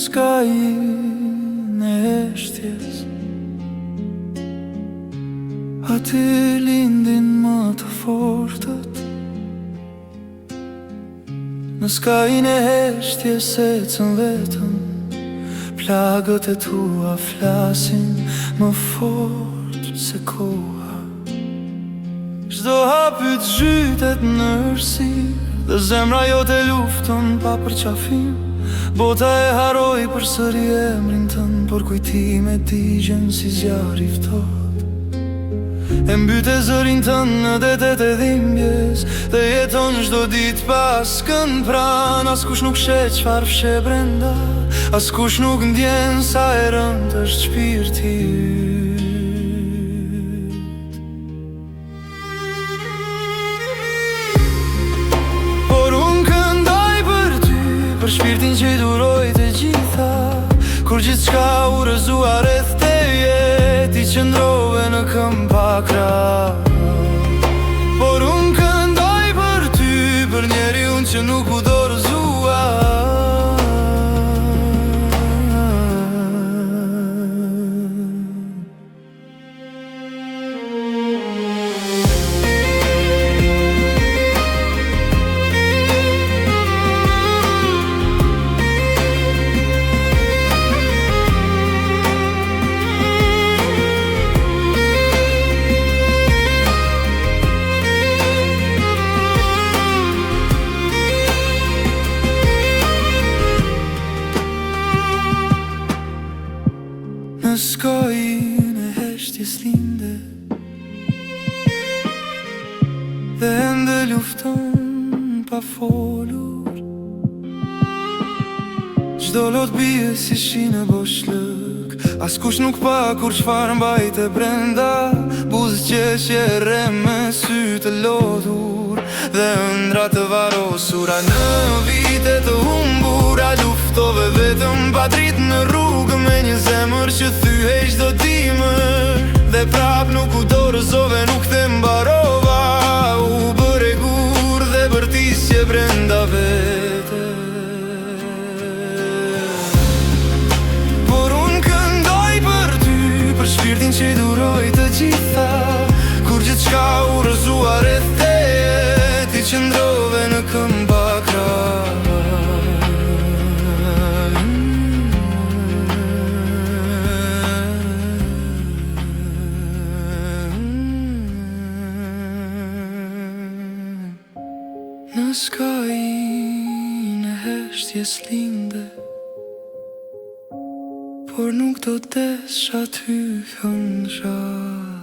skajin e heshtjes, aty lindin më të fortët. Në skajin e heshtjes ecën vetëm, plagët e tua flasin më fort se koha. Çdo hapyt zhytet në hërsirë, dhe zemra jote lufton pa përqafim. Bota e haroj përsëri emrin tënd, por kujtime digjen si zjarri ftohtë. E mbyt e zërin tënd në detet e dhimbjes, dhe jeton çdo ditë pas kënd pran. Askush nuk sheh çfarë fshe brenda, askush nuk ndjen sa e rënd është shpirti yt. Por unë këndoj për ty, për shpirtin që i duroj të gjitha, kur gjithçka u rrëzua rreth teje, ti qëndrove në këmbë pa krah. Por unë këndoj për ty, për njeriun që nuk u dorëzua. Në skajin e heshtjes linde, dhe ende lufton pa folur. Çdo lot bie si shi në boshllëk, askush nuk pa kur çfarë mbajte brenda. Buzë qeshje rre me sy të lodhur, dhe ëndra të varosura. Në vite të humbura luftove vetëm pa dritë në rrugë, me një zemër që thyhej çdo dimër. Dhe prap nuk u dorëzove, nuk të mbarova. U bëre gur dhe bërtisje brenda vete. Por unë këndoj për ty, për shpirtin që i duroj të gjitha, kur gjithçka u rrëzua rreth teje, ti qëndrove në këmbë pa krah. Në skajin e heshtjes linde, por nuk do t'esh aty hëndra.